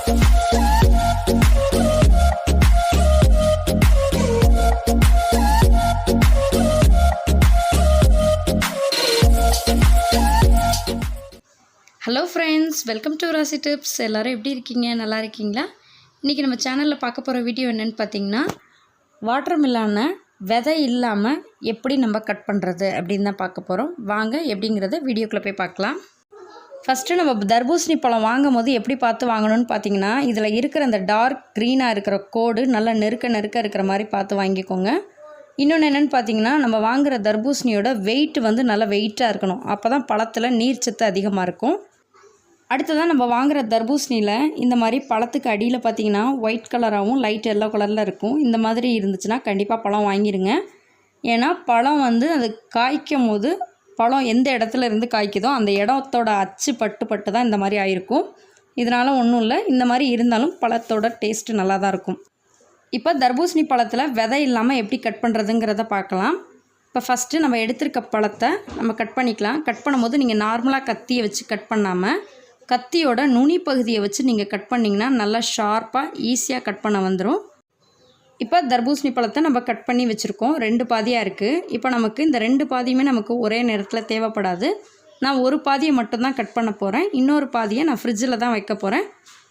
Hello friends, welcome to ராசி tips. எல்லோரும் எப்படி இருக்கீங்க? நல்லா இருக்கீங்களா? இன்றைக்கி நம்ம சேனலில் பார்க்க போகிற வீடியோ என்னென்னு பார்த்தீங்கன்னா, வாட்டர் மில்லான விதை இல்லாமல் எப்படி நம்ம கட் பண்ணுறது அப்படின்னு தான் பார்க்க போகிறோம். வாங்க எப்படிங்கிறத வீடியோக்குள்ளே போய் பார்க்கலாம். ஃபஸ்ட்டு நம்ம தர்பூசணி பழம் வாங்கும் போது எப்படி பார்த்து வாங்கணும்னு பார்த்தீங்கன்னா, இதில் இருக்கிற அந்த டார்க் க்ரீனாக இருக்கிற கோடு நல்லா நெருக்க இருக்கிற மாதிரி பார்த்து வாங்கிக்கோங்க. இன்னொன்று என்னென்னு பார்த்தீங்கன்னா, நம்ம வாங்குகிற தர்பூசணியோட வெயிட் வந்து நல்லா வெயிட்டாக இருக்கணும். அப்போ தான் பழத்தில் நீர்ச்சத்து அதிகமாக இருக்கும். அடுத்ததான் நம்ம வாங்குகிற தர்பூசணியில் இந்த மாதிரி பழத்துக்கு அடியில் பார்த்திங்கன்னா ஒயிட் கலராகவும் லைட் எல்லோ கலரில் இருக்கும். இந்த மாதிரி இருந்துச்சுன்னா கண்டிப்பாக பழம் வாங்கிடுங்க. ஏன்னா பழம் வந்து அது காய்க்கும் போது பழம் எந்த இடத்துல இருந்து காய்க்குதோ அந்த இடத்தோட அச்சு பட்டு தான் இந்த மாதிரி ஆயிருக்கும். இதனால் ஒன்றும் இல்லை, இந்த மாதிரி இருந்தாலும் பழத்தோட டேஸ்ட்டு நல்லா தான் இருக்கும். இப்போ தர்பூசணி பழத்தில் விதை இல்லாமல் எப்படி கட் பண்ணுறதுங்கிறத பார்க்கலாம். இப்போ ஃபஸ்ட்டு நம்ம எடுத்திருக்க பழத்தை நம்ம கட் பண்ணிக்கலாம். கட் பண்ணும்போது நீங்கள் நார்மலாக கத்தியை வச்சு கட் பண்ணாமல் கத்தியோட நுனி பகுதியை வச்சு நீங்கள் கட் பண்ணிங்கன்னா நல்லா ஷார்ப்பாக ஈஸியாக கட் பண்ண வந்துடும். இப்போ தர்பூசணி பழத்தை நம்ம கட் பண்ணி வச்சுருக்கோம். 2 பாதியாக இருக்குது. இப்போ நமக்கு இந்த 2 பாதியுமே நமக்கு ஒரே நேரத்தில் தேவைப்படாது. நான் ஒரு பாதியை மட்டும்தான் கட் பண்ண போகிறேன். இன்னொரு பாதியை நான் ஃப்ரிட்ஜில் தான் வைக்க போகிறேன்.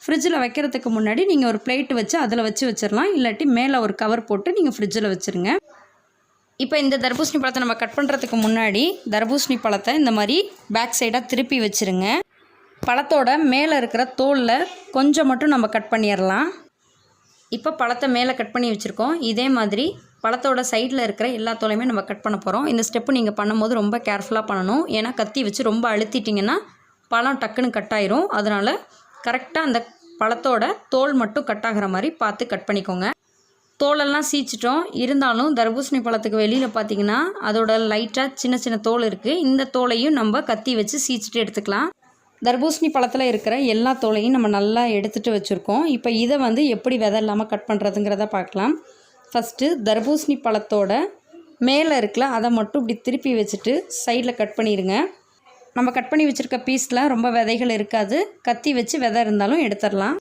ஃப்ரிட்ஜில் வைக்கிறதுக்கு முன்னாடி நீங்கள் ஒரு பிளேட்டு வச்சு அதில் வச்சிடலாம். இல்லாட்டி மேலே ஒரு கவர் போட்டு நீங்கள் ஃப்ரிட்ஜில் வச்சுருங்க. இப்போ இந்த தர்பூசணி பழத்தை நம்ம கட் பண்ணுறதுக்கு முன்னாடி தர்பூசணி பழத்தை இந்த மாதிரி பேக் சைடாக திருப்பி வச்சுருங்க. பழத்தோட மேலே இருக்கிற தோலில் கொஞ்சம் மட்டும் நம்ம கட் பண்ணிடலாம். இப்போ பழத்தை மேலே கட் பண்ணி வச்சுருக்கோம். இதே மாதிரி பழத்தோட சைடில் இருக்கிற எல்லா தோலையுமே நம்ம கட் பண்ண போகிறோம். இந்த ஸ்டெப்பு நீங்கள் பண்ணும்போது ரொம்ப கேர்ஃபுல்லாக பண்ணணும். ஏன்னா கத்தி வச்சு ரொம்ப அழுத்திட்டிங்கன்னா பழம் டக்குன்னு கட் ஆயிரும். அதனால் கரெக்டாக அந்த பழத்தோட தோல் மட்டும் கட் ஆகிற மாதிரி பார்த்து கட் பண்ணிக்கோங்க. தோலெல்லாம் சீச்சிட்டோம். இருந்தாலும் தர்பூசணி பழத்துக்கு வெளியில் பார்த்திங்கன்னா அதோட லைட்டாக சின்ன சின்ன தோல் இருக்குது. இந்த தோலையும் நம்ம கத்தி வச்சு சீச்சிட்டு எடுத்துக்கலாம். தர்பூசணி பழத்தில் இருக்கிற எல்லா தோலையும் நம்ம நல்லா எடுத்துகிட்டு வச்சுருக்கோம். இப்போ இதை வந்து எப்படி விதை இல்லாமல் கட் பண்ணுறதுங்கிறத பார்க்கலாம். ஃபஸ்ட்டு தர்பூசணி பழத்தோட மேலே இருக்கல அதை மட்டும் இப்படி திருப்பி வச்சுட்டு சைடில் கட் பண்ணிடுங்க. நம்ம கட் பண்ணி வச்சுருக்க பீஸில் ரொம்ப விதைகள் இருக்காது. கத்தி வச்சு விதை இருந்தாலும் எடுத்துடலாம்.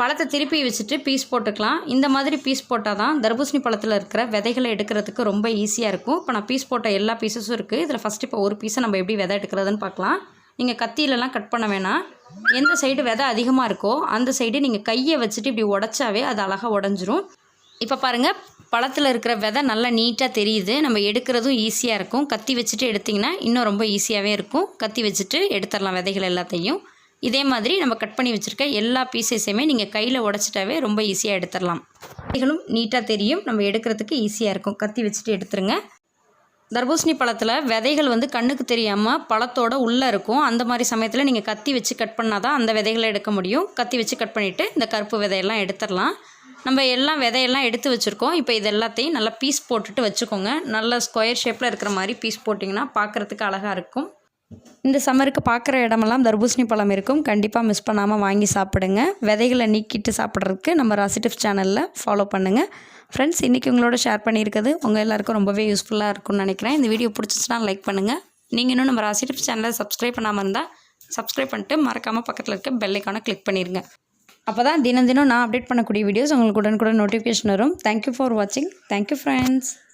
பழத்தை திருப்பி வச்சுட்டு பீஸ் போட்டுக்கலாம். இந்த மாதிரி பீஸ் போட்டால் தான் தர்பூசணி பழத்தில் இருக்கிற விதைகளை எடுக்கிறதுக்கு ரொம்ப ஈஸியாக இருக்கும். இப்போ நான் பீஸ் போட்ட எல்லா பீஸஸும் இருக்குது. இதில் ஃபஸ்ட்டு இப்போ ஒரு பீஸை நம்ம எப்படி விதை எடுக்கிறதுன்னு பார்க்கலாம். நீங்கள் கத்தியிலலாம் கட் பண்ண வேணாம். எந்த சைடு விதை அதிகமாக இருக்கோ அந்த சைடு நீங்கள் கையை வச்சுட்டு இப்படி உடச்சாவே அது அழகாக உடஞ்சிரும். இப்போ பாருங்கள், பழத்தில் இருக்கிற விதை நல்லா நீட்டாக தெரியுது. நம்ம எடுக்கிறதும் ஈஸியாக இருக்கும். கத்தி வச்சுட்டு எடுத்திங்கன்னா இன்னும் ரொம்ப ஈஸியாகவே இருக்கும். கத்தி வச்சுட்டு எடுத்துடலாம் விதைகள் எல்லாத்தையும். இதே மாதிரி நம்ம கட் பண்ணி வச்சுருக்க எல்லா பீசஸையுமே நீங்கள் கையில் உடச்சிட்டாவே ரொம்ப ஈஸியாக எடுத்துடலாம். விதைகளும் நீட்டாக தெரியும். நம்ம எடுக்கிறதுக்கு ஈஸியாக இருக்கும். கத்தி வச்சுட்டு எடுத்துருங்க. தர்பூசணி பழத்தில் விதைகள் வந்து கண்ணுக்கு தெரியாமல் பழத்தோட உள்ளே இருக்கும். அந்த மாதிரி சமயத்தில் நீங்கள் கத்தி வச்சு கட் பண்ணால் தான் அந்த விதைகளை எடுக்க முடியும். கத்தி வச்சு கட் பண்ணிவிட்டு இந்த கருப்பு விதையெல்லாம் எடுத்துடலாம். நம்ம எல்லாம் விதையெல்லாம் எடுத்து வச்சுருக்கோம். இப்போ இது எல்லாத்தையும் நல்லா பீஸ் போட்டுட்டு வச்சுக்கோங்க. நல்ல ஸ்கொயர் ஷேப்பில் இருக்கிற மாதிரி பீஸ் போட்டிங்கன்னா பார்க்குறதுக்கு அழகாக இருக்கும். இந்த சம்மருக்கு பார்க்குற இடமெல்லாம் தர்பூசணி பழம் இருக்கும். கண்டிப்பாக மிஸ் பண்ணாமல் வாங்கி சாப்பிடுங்க. விதைகளை நீக்கிட்டு சாப்பிட்றதுக்கு நம்ம ராசி டிப்ஸ் சேனலில் ஃபாலோ பண்ணுங்கள். ஃப்ரெண்ட்ஸ், இன்றைக்கி உங்களோட ஷேர் பண்ணியிருக்கிறது உங்கள் எல்லாருக்கும் ரொம்பவே யூஸ்ஃபுல்லாக இருக்கும்னு நினைக்கிறேன். இந்த வீடியோ பிடிச்சிச்சுன்னா லைக் பண்ணுங்கள். நீங்கள் இன்னும் நம்ம ராசி டிப்ஸ் சேனலை சப்ஸ்கிரைப் பண்ணாமல் இருந்தால் சப்ஸ்கிரைப் பண்ணிட்டு மறக்காமல் பக்கத்தில் இருக்க பெல் ஐக்கானை கிளிக் பண்ணிடுங்க. அப்போ தான் தினம் நான் அப்டேட் பண்ணக்கூடிய வீடியோஸ் உங்களுக்கு உடனுக்குடன் நோட்டிஃபிகேஷன் வரும். தேங்க்யூ ஃபார் வாட்சிங். Thank you friends.